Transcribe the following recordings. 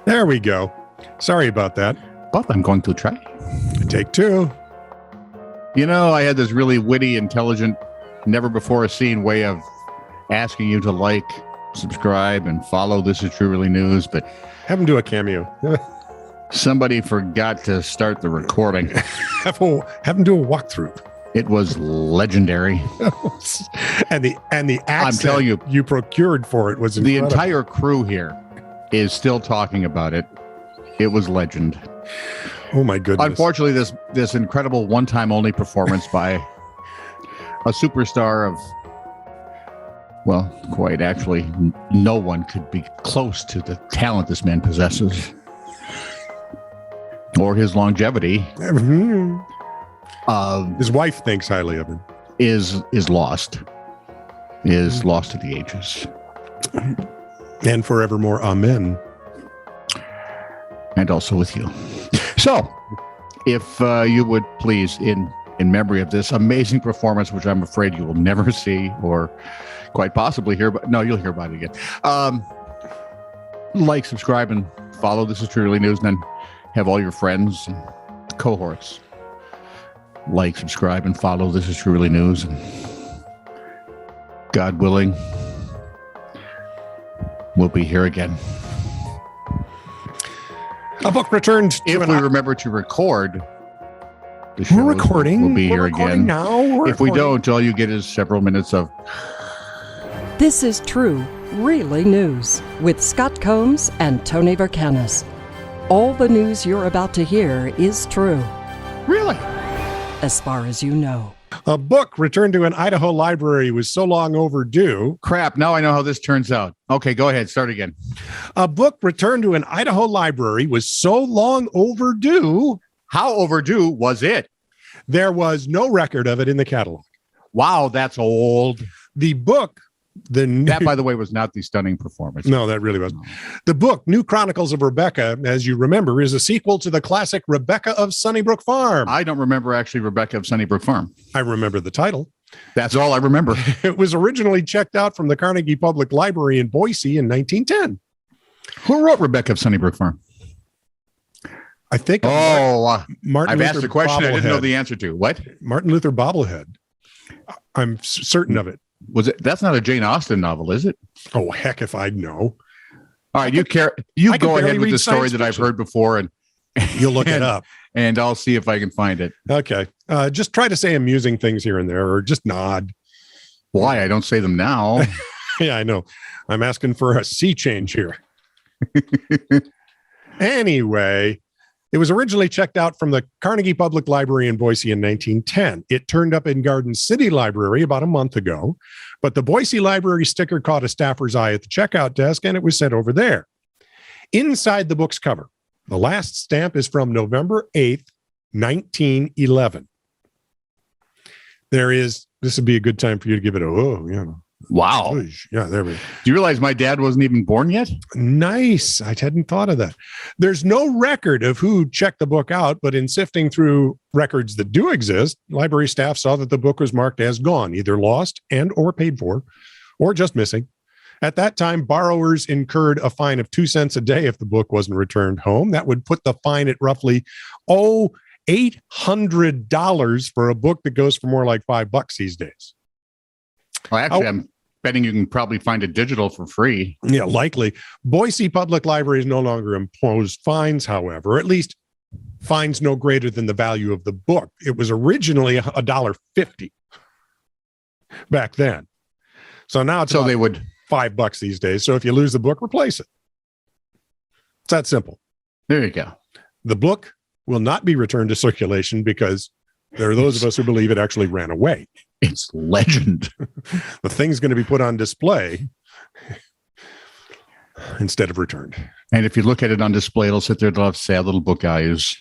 There we go. Sorry about that. But I'm going to try. Take two. You know, I had this really witty, intelligent, never before seen way of asking you to like, subscribe, and follow This Is True Really News, but Have him do a cameo. somebody forgot to start the recording. Have him do a walkthrough. It was legendary. and the accent I'm telling you, procured for it was incredible. the entire crew here is still talking about it. It was legend. Oh my goodness. Unfortunately, this incredible one-time only performance by a superstar of, well, quite actually, no one could be close to the talent this man possesses or his longevity. His wife thinks highly of him. Is lost. Is lost to the ages. And forevermore, amen. And also with you. So, if you would please, in memory of this amazing performance, which I'm afraid you will never see or quite possibly hear, but no, you'll hear about it again. Like, subscribe, and follow This Is True Really News, and then have all your friends and cohorts like, subscribe, and follow This Is True Really News. And God willing, we'll be here again. A book returned. If we remember to record the show, we're recording. We'll be here again. Now. If we don't, all you get is several minutes of This Is True Really News with Scott Combs and Tony Vercanis. All the news you're about to hear is true, really. as far as you know. A book returned to an Idaho library was so long overdue. Crap. Now I know how this turns out. Okay, go ahead. Start again. A book returned to an Idaho library was so long overdue. How overdue was it? There was no record of it in the catalog. Wow, that's old. The book, That, by the way, was not the stunning performance. No, that really wasn't. The book, New Chronicles of Rebecca, as you remember, is a sequel to the classic Rebecca of Sunnybrook Farm. I don't remember actually Rebecca of Sunnybrook Farm. I remember the title. That's all I remember. It was originally checked out from the Carnegie Public Library in Boise in 1910. Who wrote Rebecca of Sunnybrook Farm? I think. Martin I've Luther asked a question I didn't know bobblehead. the answer to. What? Martin Luther bobblehead. I'm certain of it. Was it? That's not a Jane Austen novel, is it? Oh, heck if I know. All right, you I can go barely ahead with read the story science that I've fiction. heard before, and You'll look it up. and I'll see if I can find it. Okay. Just try to say amusing things here and there, or just nod. Why? I don't say them now. Yeah, I know. I'm asking for a sea change here. Anyway, it was originally checked out from the Carnegie Public Library in Boise in 1910. It turned up in Garden City Library about a month ago, but the Boise Library sticker caught a staffer's eye at the checkout desk, and it was sent over there. Inside the book's cover, the last stamp is from November 8th, 1911. This would be a good time for you to give it Wow. yeah, there we go. Do you realize my dad wasn't even born yet? Nice. I hadn't thought of that. There's no record of who checked the book out, but in sifting through records that do exist, library staff saw that the book was marked as gone, either lost and or paid for, or just missing. At that time, borrowers incurred a fine of 2 cents a day if the book wasn't returned home. That would put the fine at roughly, $800 for a book that goes for more like $5 these days. Well, actually, I'm betting you can probably find it digital for free. Yeah, likely. Boise Public Libraries no longer impose fines, however, at least fines no greater than the value of the book. It was originally $1.50 back then. So now it's they would $5 these days. So if you lose the book, replace it. It's that simple. There you go. The book will not be returned to circulation because there are those of us who believe it actually ran away. It's legend. The thing's going to be put on display instead of returned. And if you look at it on display, it'll sit there. It'll have sad little book eyes.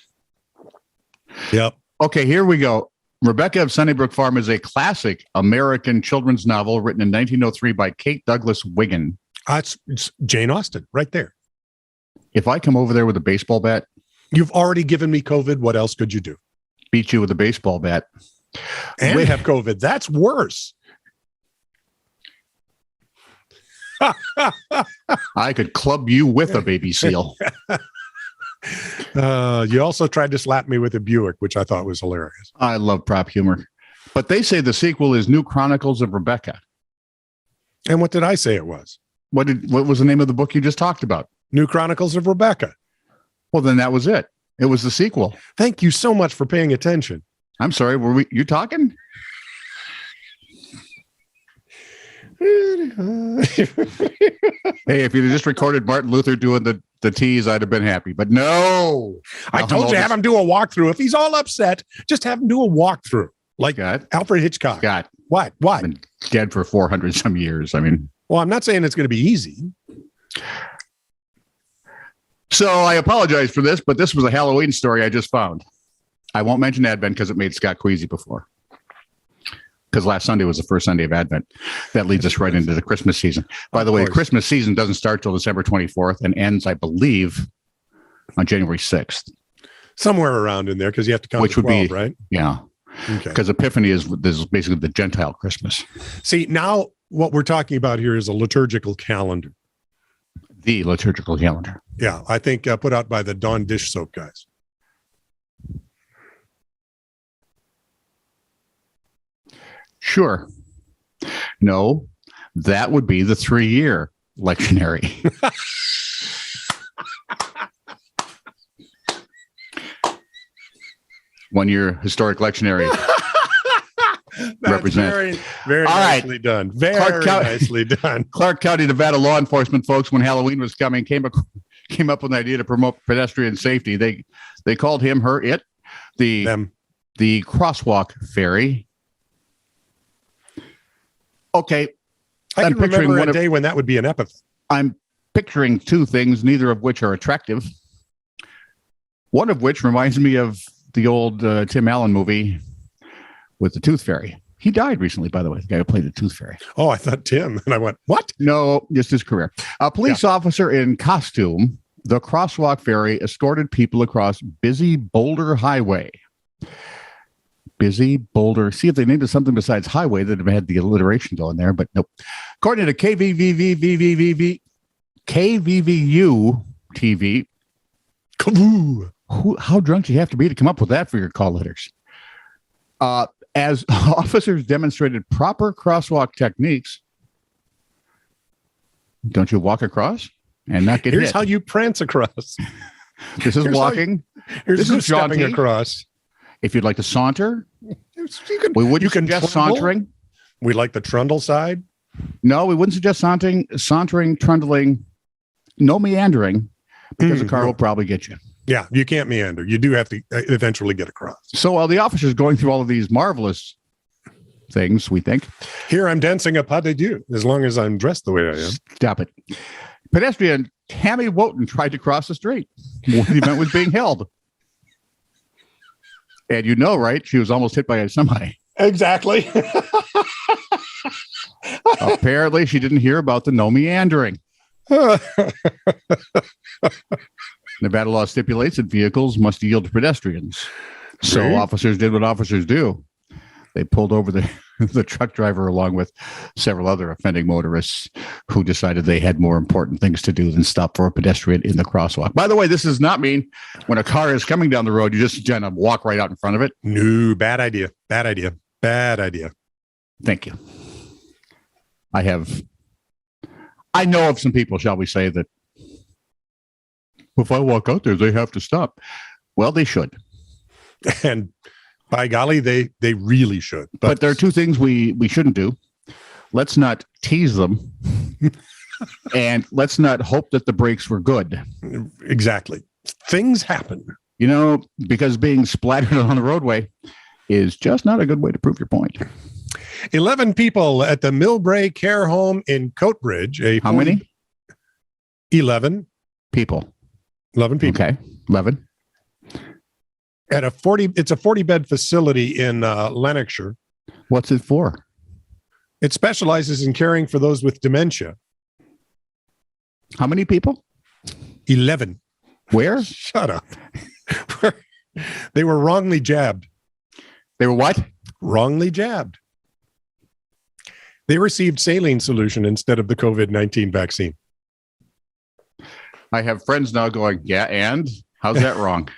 Yep. Okay, here we go. Rebecca of Sunnybrook Farm is a classic American children's novel written in 1903 by Kate Douglas Wiggin. It's Jane Austen right there. If I come over there with a baseball bat, You've already given me COVID. What else could you do? beat you with a baseball bat. And have COVID. That's worse. I could club you with a baby seal. You also tried to slap me with a Buick, which I thought was hilarious. I love prop humor. But they say the sequel is New Chronicles of Rebecca. And what did I say it was? What was the name of the book you just talked about? New Chronicles of Rebecca. Well, then that was it. It was the sequel. Thank you so much for paying attention. I'm sorry. You talking? Hey, if you'd just recorded Martin Luther doing the tease, I'd have been happy. But no. I told you, have him do a walkthrough. If he's all upset, just have him do a walkthrough. Like Alfred Hitchcock. Scott. What? Been dead for 400 some years. I mean. Well, I'm not saying it's going to be easy. So I apologize for this, but this was a Halloween story I just found. I won't mention Advent because it made Scott queasy before. Because last Sunday was the first Sunday of Advent. That leads us right into the Christmas season. By the way, the Christmas season doesn't start till December 24th and ends, I believe, on January 6th. Somewhere around in there, because you have to count Which to 12, would be, right? Yeah. Because Epiphany is basically the Gentile Christmas. See, now what we're talking about here is a liturgical calendar. The liturgical calendar. Yeah, I think put out by the Dawn Dish Soap guys. Sure. No, that would be the 3-year lectionary. 1 year historic lectionary. Represent. Very nicely done. Very nicely done. Clark County, Nevada law enforcement folks, when Halloween was coming, came up with an idea to promote pedestrian safety. They called him, her, it, the crosswalk fairy. Okay. I can remember a day when that would be an epithet. I'm picturing two things, neither of which are attractive. One of which reminds me of the old Tim Allen movie with the Tooth Fairy. He died recently, by the way, the guy who played the Tooth Fairy. Oh, I thought Tim. And I went, what? No, just his career. A police officer in costume, the crosswalk fairy, escorted people across busy Boulder Highway. Busy Boulder. See if they named it something besides highway that have had the alliteration going there, but nope. According to KVVU TV, how drunk do you have to be to come up with that for your call letters? As officers demonstrated proper crosswalk techniques, don't you walk across and not get hit? Here's how you prance across. This is walking. This is stepping across. If you'd like to saunter, we wouldn't suggest sauntering. We like the trundle side. No, we wouldn't suggest sauntering, trundling, no meandering, because the car will probably get you. Yeah, you can't meander. You do have to eventually get across. So while the officer's going through all of these marvelous things, we think. Here I'm dancing a pas de deux, as long as I'm dressed the way I am. Stop it. Pedestrian Tammy Wotan tried to cross the street. What the event was being held. And you know, right? She was almost hit by a semi. Exactly. Apparently, she didn't hear about the no meandering. Nevada law stipulates that vehicles must yield to pedestrians. So officers did what officers do. They pulled over the truck driver along with several other offending motorists who decided they had more important things to do than stop for a pedestrian in the crosswalk. By the way, this does not mean when a car is coming down the road, you just kind of walk right out in front of it. No, bad idea. Bad idea. Bad idea. Thank you. I know of some people, shall we say, that if I walk out there, they have to stop. Well, they should. And by golly, they really should. But there are two things we shouldn't do. Let's not tease them. And let's not hope that the brakes were good. Exactly. Things happen. You know, because being splattered on the roadway is just not a good way to prove your point. 11 people at the Millbrae Care Home in Coatbridge. How many? 11 people. 11 people. Okay. 11. At it's a 40-bed facility in Lanarkshire. What's it for? It specializes in caring for those with dementia. How many people? 11. Where? Shut up. They were wrongly jabbed. They were what? Wrongly jabbed. They received saline solution instead of the COVID-19 vaccine. I have friends now going, yeah, and how's that wrong?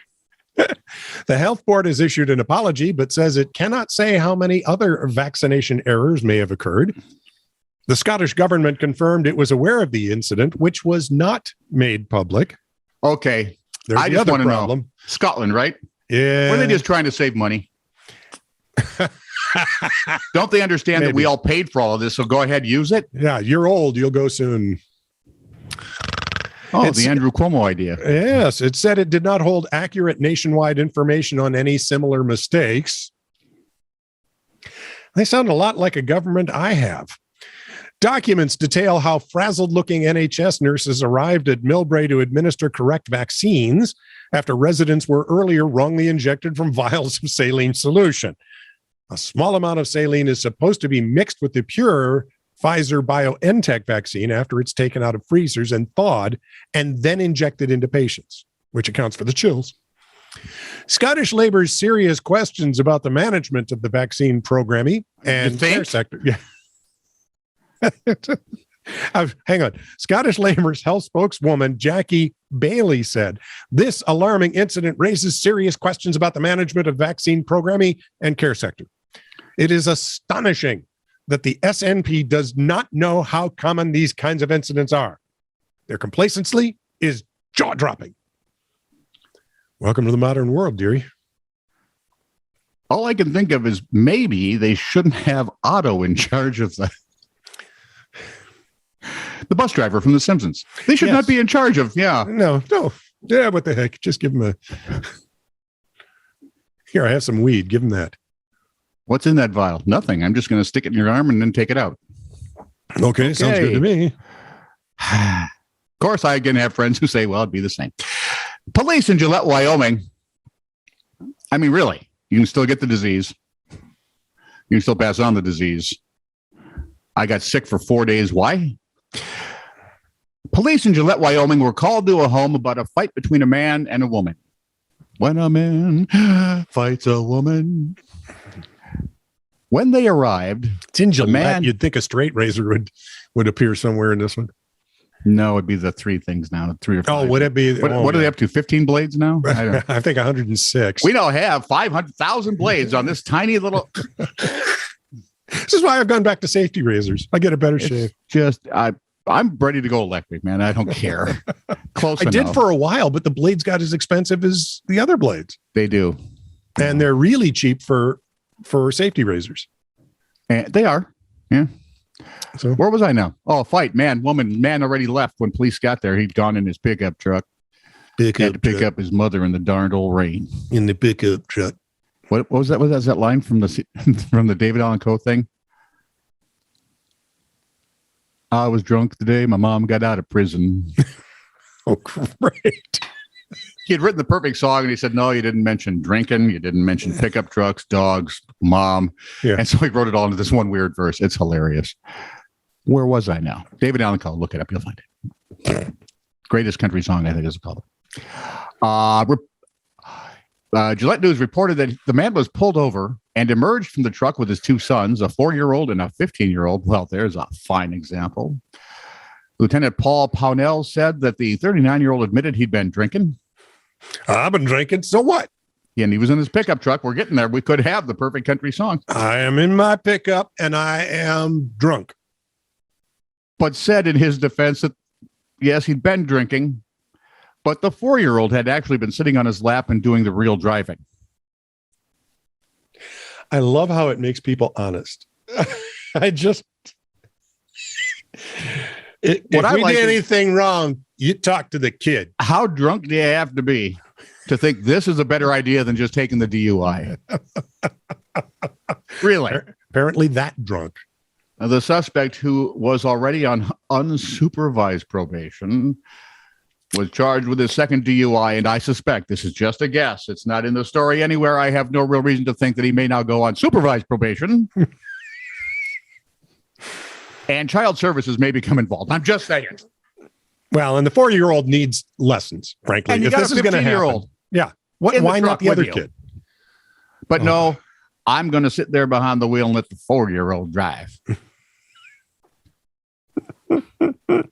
The health board has issued an apology, but says it cannot say how many other vaccination errors may have occurred. The Scottish government confirmed it was aware of the incident, which was not made public. Okay. There's I the just other want to problem. know. Scotland, right? Yeah. Or are they just trying to save money? Don't they understand that we all paid for all of this? So go ahead, use it. Yeah, you're old. You'll go soon. Oh, the Andrew Cuomo idea. Yes, it said it did not hold accurate nationwide information on any similar mistakes. They sound a lot like a government I have. Documents detail how frazzled-looking NHS nurses arrived at Millbrae to administer correct vaccines after residents were earlier wrongly injected from vials of saline solution. A small amount of saline is supposed to be mixed with the pure Pfizer BioNTech vaccine after it's taken out of freezers and thawed and then injected into patients, which accounts for the chills. Scottish Labour's serious questions about the management of the vaccine programming and care sector. Yeah. Hang on. Scottish Labour's health spokeswoman, Jackie Bailey, said, this alarming incident raises serious questions about the management of vaccine programming and care sector. It is astonishing that the SNP does not know how common these kinds of incidents are. Their complacency is jaw-dropping. Welcome to the modern world, dearie. All I can think of is maybe they shouldn't have Otto in charge of the bus driver from The Simpsons. They should not be in charge of, No. Yeah, what the heck? Just give him a... Here, I have some weed. Give him that. What's in that vial? Nothing. I'm just going to stick it in your arm and then take it out. Okay, sounds good to me. Of course, I again have friends who say, well, it'd be the same. Police in Gillette, Wyoming. I mean, really, you can still get the disease. You can still pass on the disease. I got sick for 4 days. Why? Police in Gillette, Wyoming were called to a home about a fight between a man and a woman. When a man fights a woman. When they arrived, it's in Gillette. You'd think a straight razor would appear somewhere in this one. No, it'd be the three things now, 3 or 5. Oh, would it be? What are they up to? 15 blades now? I think 106. We now have 500,000 blades on this tiny little. This is why I've gone back to safety razors. I get a better shave. Just I'm ready to go electric, man. I don't care. Close enough. I did for a while, but the blades got as expensive as the other blades. They do, and they're really cheap for safety razors. And they are, yeah. So where was I now? Oh, fight, man, woman, man already left when police got there. He'd gone in his pickup truck. Had to pick up his mother in the darned old rain. In the pickup truck. What was that? Was that line from the David Allan Coe thing? I was drunk the day my mom got out of prison. Oh, great. He had written the perfect song, and he said, no, you didn't mention drinking. You didn't mention pickup trucks, dogs, mom. Yeah. And so he wrote it all into this one weird verse. It's hilarious. Where was I now? David Allan Coe. Look it up. You'll find it. Greatest country song, I think is called. Gillette News reported that the man was pulled over and emerged from the truck with his 2 sons, a 4-year-old and a 15-year-old. Well, there's a fine example. Lieutenant Paul Pownell said that the 39-year-old admitted he'd been drinking. I've been drinking, so what? And he was in his pickup truck. We're getting there. We could have the perfect country song. I am in my pickup, and I am drunk. But said in his defense that, yes, he'd been drinking, but the 4-year-old had actually been sitting on his lap and doing the real driving. I love how it makes people honest. I just... If we did anything wrong, you talk to the kid. How drunk do you have to be to think this is a better idea than just taking the DUI? Really? Apparently that drunk. Now, the suspect, who was already on unsupervised probation, was charged with his second DUI, and I suspect, this is just a guess, it's not in the story anywhere. I have no real reason to think that he may now go on supervised probation. And child services may become involved. I'm just saying. Well, and the 4-year-old needs lessons, frankly. And you got a 15-year-old. Yeah. Why not the other kid? But no, I'm going to sit there behind the wheel and let the 4-year-old drive.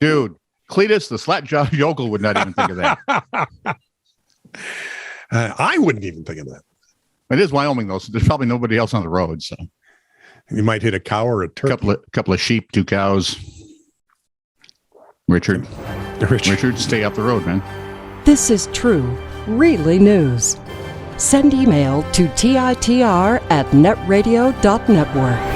Dude, Cletus, the slack-jawed yokel, would not even think of that. I wouldn't even think of that. It is Wyoming, though, so there's probably nobody else on the road. So You might hit a cow or a turkey. couple of sheep, 2 cows. Richard, stay off the road, man. This is true, really news. Send email to TiTR@netradio.network.